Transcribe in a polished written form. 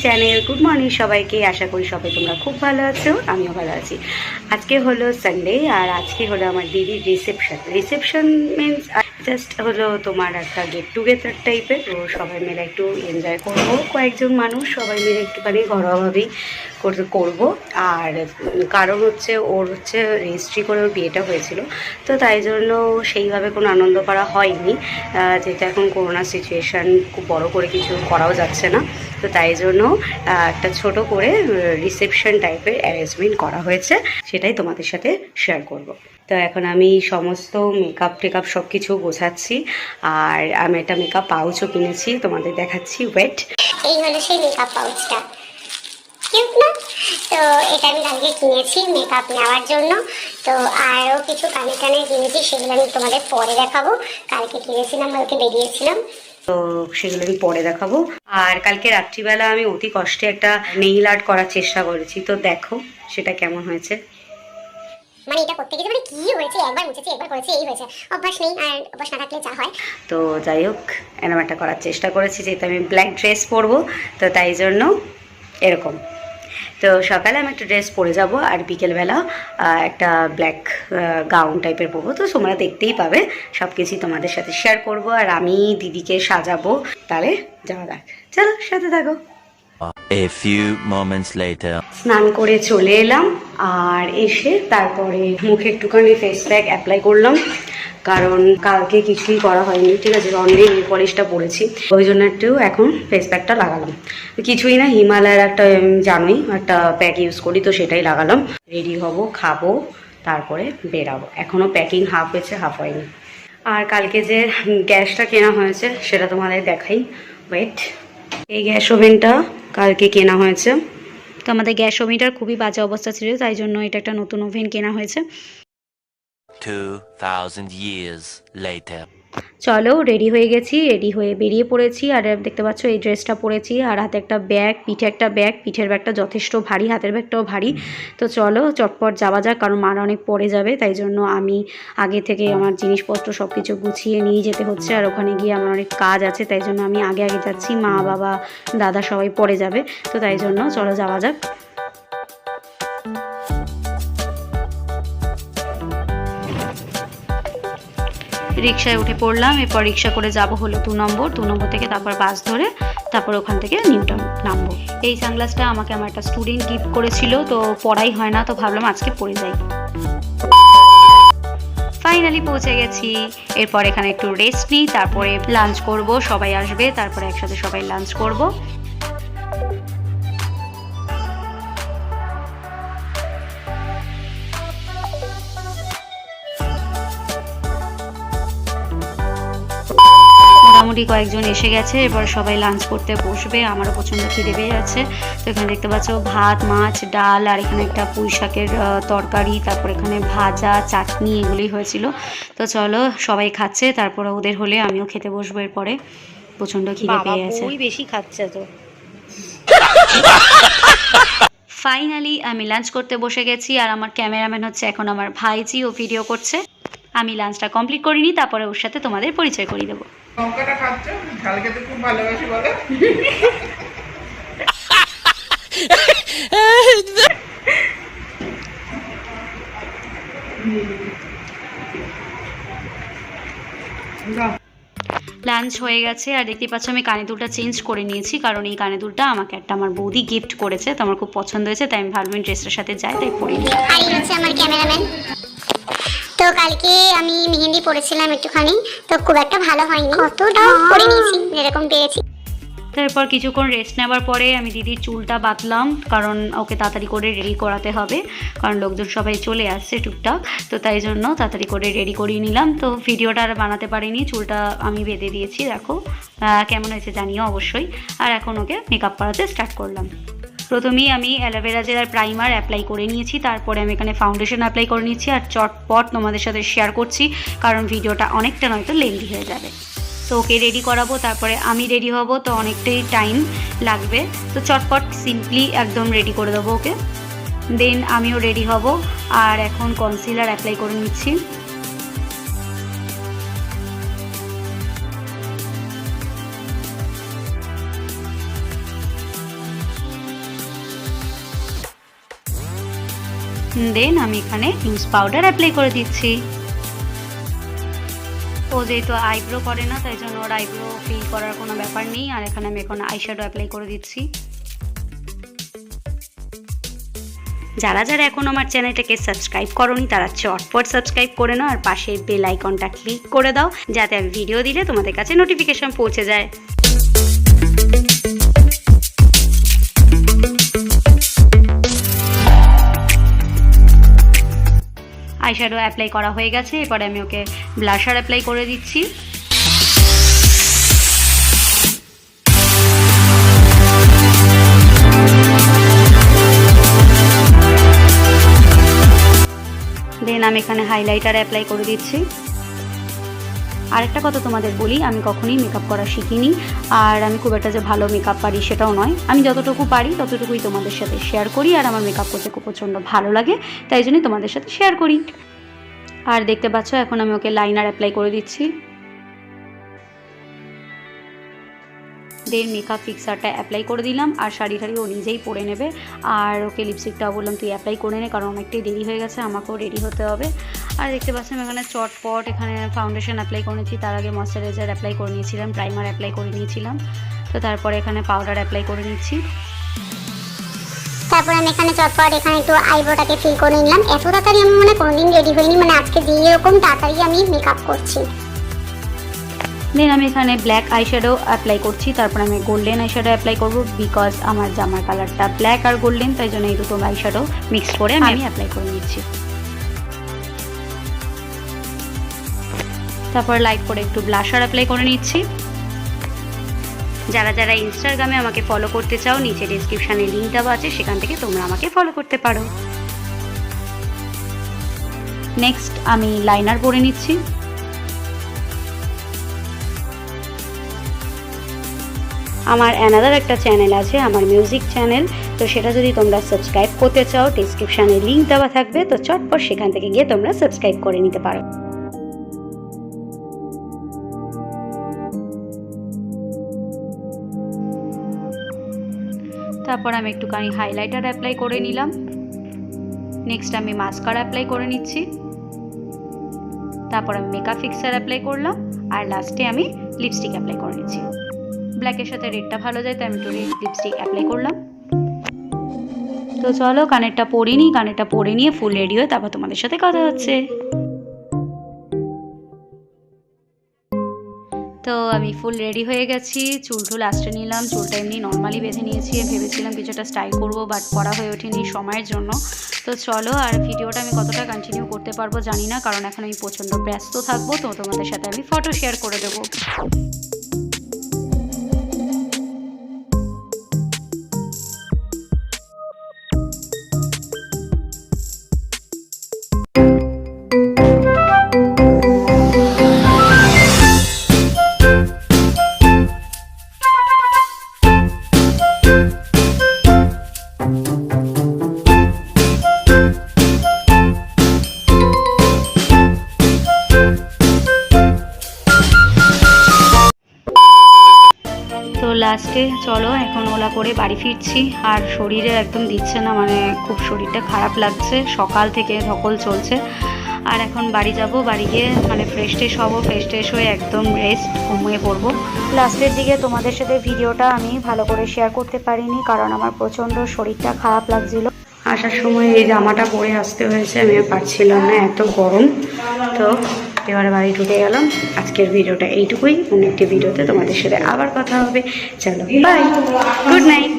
Channel. Good morning সবাইকে, আশা করি সবাই তোমরা খুব ভালো আছো, আমিও ভালো আছি। আজকে হলো সানডে আর আজকে হলো আমার দিদির রিসেপশন মিনস জাস্ট হলো তোমার একটা গেট টুগেদার টাইপের। তো সবাই মিলে একটু এনজয় করবো, কয়েকজন মানুষ সবাই মিলে একটুখানি ঘরোয়াভাবেই করব। আর কারণ হচ্ছে ওর হচ্ছে রেজিস্ট্রি করে ওর বিয়েটা হয়েছিল, তো তাই জন্য সেইভাবে কোনো আনন্দ করা হয়নি, যেটা এখন করোনা সিচুয়েশান খুব বড় করে কিছু করাও যাচ্ছে না। তো তাই জন্য একটা ছোট করে রিসেপশন টাইপের অ্যারেঞ্জমেন্ট করা হয়েছে, সেটাই তোমাদের সাথে শেয়ার করব। তো এখন আমি সমস্ত মেকআপ টেকআপ সব কিছু গোছাচ্ছি, আর আমি একটা মেকআপ পাউচও কিনেছি, তোমাদের দেখাচ্ছি। ওয়েট, এই হলো সেই মেকআপ পাউচটা, কিউট না? তো এটা আমি কালকে কিনেছি মেকআপ নেওয়ার জন্য। তো আরও কিছু কানে কানে কিনেছি, সেগুলো আমি তোমাদের পরে দেখাবো। কালকে কিনেছিলাম, কালকে বেরিয়েছিলাম, তো সেগুলো আমি পরে দেখাবো। আর কালকে রাত্রিবেলা আমি অতি কষ্টে একটা নেইল আর্ট করার চেষ্টা করেছি, তো দেখো সেটা কেমন হয়েছে। মানে এটা করতে গেছে, মানে কি হয়েছে, একবার মুছেছি একবার করেছি, এই হয়েছে। অভ্যাস নেই, আর অভ্যাস না থাকলে যা হয়। তো যাই হোক, এরকম একটা করার চেষ্টা করেছি, যেহেতু আমি ব্ল্যাক ড্রেস পরবো, তো তাই জন্য এরকম। তো সকালে আমি একটা ড্রেস পরে যাব, আর বিকেলবেলা একটা ব্ল্যাক গাউন টাইপের পরবো। তো তোমরা দেখতেই পাবে, সব কিছুই তোমাদের সাথে শেয়ার করব। আর আমি দিদিকে সাজাবো। তাহলে যাওয়া যাক, চলো সাথে থাকো। A few moments later. স্নান করে চলে এলাম, আর এসে তারপরে মুখে একটুখানি ফেস প্যাক অ্যাপ্লাই করলাম, কারণ কালকে কিছুই করা হয়নি, ঠিক আছে। অনলি নেল পলিশটা পরেছি, ওই জন্য একটু এখন ফেস প্যাকটা লাগালাম। কিছুই না, হিমালয়ের একটা জানোই একটা প্যাক ইউজ করি, তো সেটাই লাগালাম। রেডি হব, খাবো, তারপরে বেরাবো। এখনও প্যাকিং হাফ হয়েছে, হাফ হয়নি। আর কালকে যে গ্যাসটা কেনা হয়েছে সেটা তোমাদের দেখাই। ওয়েট, এই গ্যাস ওভেনটা কালকে কেনা হয়েছে। তো আমাদের গ্যাস ওভেনটার খুবই বাজে অবস্থা ছিল, তাই জন্য এটা একটা নতুন ওভেন কেনা হয়েছে। 2000 years later. চলো, রেডি হয়ে গেছি, রেডি হয়ে বেরিয়ে পড়েছি। আর দেখতে পাচ্ছ এই ড্রেসটা পরেছি, আর হাতে একটা ব্যাগ, পিঠে একটা ব্যাগ। পিঠের ব্যাগটা যথেষ্ট ভারী, হাতের ব্যাগটাও ভারী। তো চলো চটপট যাওয়া যাক, কারণ মারা অনেক পরে যাবে, তাই জন্য আমি আগে থেকে আমার জিনিসপত্র সব কিছু গুছিয়ে নিয়ে যেতে হচ্ছে। আর ওখানে গিয়ে আমার অনেক কাজ আছে, তাই জন্য আমি আগে আগে যাচ্ছি। মা বাবা দাদা সবাই পরে যাবে, তো তাই জন্য চলো যাওয়া যাক। রিক্সায় উঠে পড়লাম, এরপর রিক্সা করে যাব হলো 2 নম্বর থেকে তারপর বাস ধরে তারপর ওখান থেকে নিউটাউন নামবো। এই সানগ্লাসটা আমাকে আমার একটা স্টুডেন্ট গিফট করেছিল, তো পড়াই হয় না, তো ভাবলাম আজকে পরে যাই। ফাইনালি পৌঁছে গেছি। এরপর এখানে একটু রেস্ট নিই, তারপরে লাঞ্চ করব। সবাই আসবে, তারপরে একসাথে সবাই লাঞ্চ করব। মোটামুটি কয়েকজন এসে গেছে, এবার সবাই লাঞ্চ করতে বসবে। আমারও প্রচণ্ড খিদে পেয়ে যাচ্ছে। তো এখানে দেখতে পাচ্ছ ভাত, মাছ, ডাল, আর এখানে একটা পুঁই শাকের তরকারি, তারপর এখানে ভাজা, চাটনি, এগুলোই হয়েছিল। তো চলো, সবাই খাচ্ছে, তারপরে ওদের হলে আমিও খেতে বসবো। এরপরে প্রচণ্ড খিদে পেয়ে গেছে, বেশি খাচ্ছে তো। ফাইনালি আমি লাঞ্চ করতে বসে গেছি, আর আমার ক্যামেরাম্যান হচ্ছে এখন আমার ভাইজি, ও ভিডিও করছে। আমি লাঞ্চটা কমপ্লিট করিনি, তারপরে ওর সাথে তোমাদের পরিচয় করিয়ে দেবো। লঙ্কাটা খাচ্ছ, ঝাল খেতে খুব ভালোবাসি বলে। লাঞ্চ হয়ে গেছে, আর দেখতে পাচ্ছ আমি কানে দুলটা চেঞ্জ করে নিয়েছি, কারণ এই কানে দুলটা আমাকে একটা আমার বৌদি গিফট করেছে, তো আমার খুব পছন্দ হয়েছে, তাই আমি ভাবলাম ড্রেসটার সাথে যাই, তাই পরে নিই। আর এই হচ্ছে আমার ক্যামেরাম্যান। তো কালকে আমি মেহেন্দি পরেছিলাম একটুখানি, তো খুব একটা ভালো হয়নি, কতটা করে নিয়েছি যেরকম পেরেছি। তারপর কিছুক্ষণ রেস্ট নেওয়ার পরে আমি দিদির চুলটা বাঁধলাম, কারণ ওকে তাড়াতাড়ি করে রেডি করাতে হবে, কারণ লোকজন সবাই চলে আসছে টুকটাক, তো তাই জন্য তাড়াতাড়ি করে রেডি করিয়ে নিলাম। তো ভিডিওটা আর বানাতে পারিনি, চুলটা আমি বেঁধে দিয়েছি। দেখো কেমন হয়েছে জানিও অবশ্যই। আর এখন ওকে মেকআপ করাতে স্টার্ট করলাম। প্রথমেই আমি অ্যালোভেরা জেলার প্রাইমার অ্যাপ্লাই করে নিয়েছি, তারপরে আমি এখানে ফাউন্ডেশন অ্যাপ্লাই করে নিয়েছি, আর চটপট তোমাদের সাথে শেয়ার করছি, কারণ ভিডিওটা অনেকটা নয়তো লেন্দি হয়ে যাবে। তো ওকে রেডি করাবো, তারপরে আমি রেডি হব, তো অনেকটাই টাইম লাগবে, তো চটপট সিম্পলি একদম রেডি করে দেবো ওকে। দেন আমিও রেডি হব, আর এখন কনসিলার অ্যাপ্লাই করে নিচ্ছি। দেন আমি এখানে লুজ পাউডার অ্যাপ্লাই করে দিচ্ছি। ও যেহেতু আইব্রো করে না, তাই জন্য ওর আইব্রো ফিল করার কোনো ব্যাপার নেই। আর এখানে আমি এখন আইশ্যাডো অ্যাপ্লাই করে দিচ্ছি। যারা যারা এখন আমার চ্যানেলটাকে সাবস্ক্রাইব করোনি তারা চটপট সাবস্ক্রাইব করে নাও আর পাশে বেল আইকনটা ক্লিক করে দাও, যাতে আমি ভিডিও দিলে তোমাদের কাছে নোটিফিকেশন পৌঁছে যায়। আইশ্যাডো অ্যাপ্লাই করা হয়ে গেছে, এরপরে আমি ওকে ব্লাশার অ্যাপ্লাই করে দিচ্ছি। দেন আমি এখানে হাইলাইটার অ্যাপ্লাই করে দিচ্ছি। আরেকটা কথা তোমাদের বলি, আমি কখনোই মেকআপ করা শিখিনি, আর আমি খুব একটা যে ভালো মেকআপ পারি সেটাও নয়। আমি যতটুকু পারি ততটুকুই তোমাদের সাথে শেয়ার করি, আর আমার মেকআপ করতে খুব প্রচণ্ড ভালো লাগে, তাই জন্যই তোমাদের সাথে শেয়ার করি। আর দেখতে পাচ্ছ এখন আমি ওকে লাইনার অ্যাপ্লাই করে দিচ্ছি। দেন মেকআপ ফিক্সারটা অ্যাপ্লাই করে দিলাম, আর শাড়ি ঠাড়ি ও নিজেই পরে নেবে। আর ওকে লিপস্টিকটাও বললাম তুই অ্যাপ্লাই করে নে, কারণ অনেকটাই দেরি হয়ে গেছে, আমাকেও রেডি হতে হবে। আর দেখতে পাচ্ছেন এখানে চটপট এখানে ফাউন্ডেশন অ্যাপ্লাই করেছি, তার আগে ময়শ্চারাইজার অ্যাপ্লাই করে নিয়েছিলাম, প্রাইমার অ্যাপ্লাই করে নিয়েছিলাম। তো তারপরে এখানে পাউডার অ্যাপ্লাই করে নিচ্ছি। তারপর আমি এখানে চটপট এখানে একটু আইব্রোটাকে ফিল করে নিলাম। এত তাড়াতাড়ি আমি কোনোদিন রেডি হইনি, আজকে যেরকম তাড়াতাড়ি আমি মেকআপ করছি। দেন আমি এখানে ব্ল্যাক আইশ্যাডো অ্যাপ্লাই করছি, তারপর আমি গোল্ডেন আইশ্যাডো অ্যাপ্লাই করব, বিকজ আমার জামার কালারটা ব্ল্যাক আর গোল্ডেন, তাই জন্য এই দুটো আইশ্যাডো মিক্স করে আমি অ্যাপ্লাই করে নিচ্ছি। তারপর লাইট করে একটু ব্লাশার অ্যাপ্লাই করে নিচ্ছি। যারা যারা ইনস্টাগ্রামে আমাকে ফলো করতে চাও, নিচে ডেসক্রিপশানে লিঙ্ক দেওয়া আছে, সেখান থেকে তোমরা আমাকে ফলো করতে পারো। নেক্সট আমি লাইনার পরে নিচ্ছি। আমার অ্যানাদার একটা চ্যানেল আছে, আমার মিউজিক চ্যানেল, তো সেটা যদি তোমরা সাবস্ক্রাইব করতে চাও ডেসক্রিপশানে লিঙ্ক দেওয়া থাকবে, তো চটপট সেখান থেকে গিয়ে তোমরা সাবস্ক্রাইব করে নিতে পারো। তারপর আমি একটুখানি হাইলাইটার অ্যাপ্লাই করে নিলাম। নেক্সট আমি মাস্কারা অ্যাপ্লাই করে নিচ্ছি। তারপর আমি মেকআপ ফিক্সার অ্যাপ্লাই করলাম, আর লাস্টে আমি লিপস্টিক অ্যাপ্লাই করে নিচ্ছি। ব্ল্যাকের সাথে রেডটা ভালো যায়, তাই আমি একটু রেড লিপস্টিক অ্যাপ্লাই করলাম। তো চলো কানেরটা পরে নিই, কানেরটা পরে নিয়ে ফুল রেডি হয়ে তারপর তোমাদের সাথে কথা হচ্ছে। তো আমি ফুল রেডি হয়ে গেছি, চুল টুল আসতে নিলাম, চুলটা এমনি নর্মালি বেঁধে নিয়েছি, ভেবেছিলাম কিছুটা স্টাইল করবো, বাট করা হয়ে ওঠেনি সময়ের জন্য। তো চলো, আর ভিডিওটা আমি কতটা কন্টিনিউ করতে পারবো জানি না, কারণ এখন আমি প্রচণ্ড ব্যস্ত থাকবো, তো তোমাদের সাথে আমি ফটো শেয়ার করে দেবো। লাস্টে চলো এখন ওলা করে বাড়ি ফিরছি, আর শরীরে একদম দিচ্ছে না, খুব শরীরটা খারাপ লাগছে, সকাল থেকে ধকল চলছে। আর এখন বাড়ি যাব, বাড়ি গিয়ে ফ্রেশ ট্রেশ হবো, ফ্রেশ ট্রেশ হয়ে একদম রেস্ট, ঘুমিয়ে পড়বো। লাস্টের দিকে তোমাদের সাথে ভিডিওটা আমি ভালো করে শেয়ার করতে পারিনি, কারণ আমার প্রচণ্ড শরীরটা খারাপ লাগছিল। আসার সময় এই জামাটা পরে আসতে হয়েছে, আমি আর পারছিলাম না, এত গরম। তো এবারে বাড়ি ঢুকে গেলাম। আজকের ভিডিওটা এইটুকুই, অন্য একটি ভিডিওতে তোমাদের সাথে আবার কথা হবে। চলো বাই, গুড নাইট।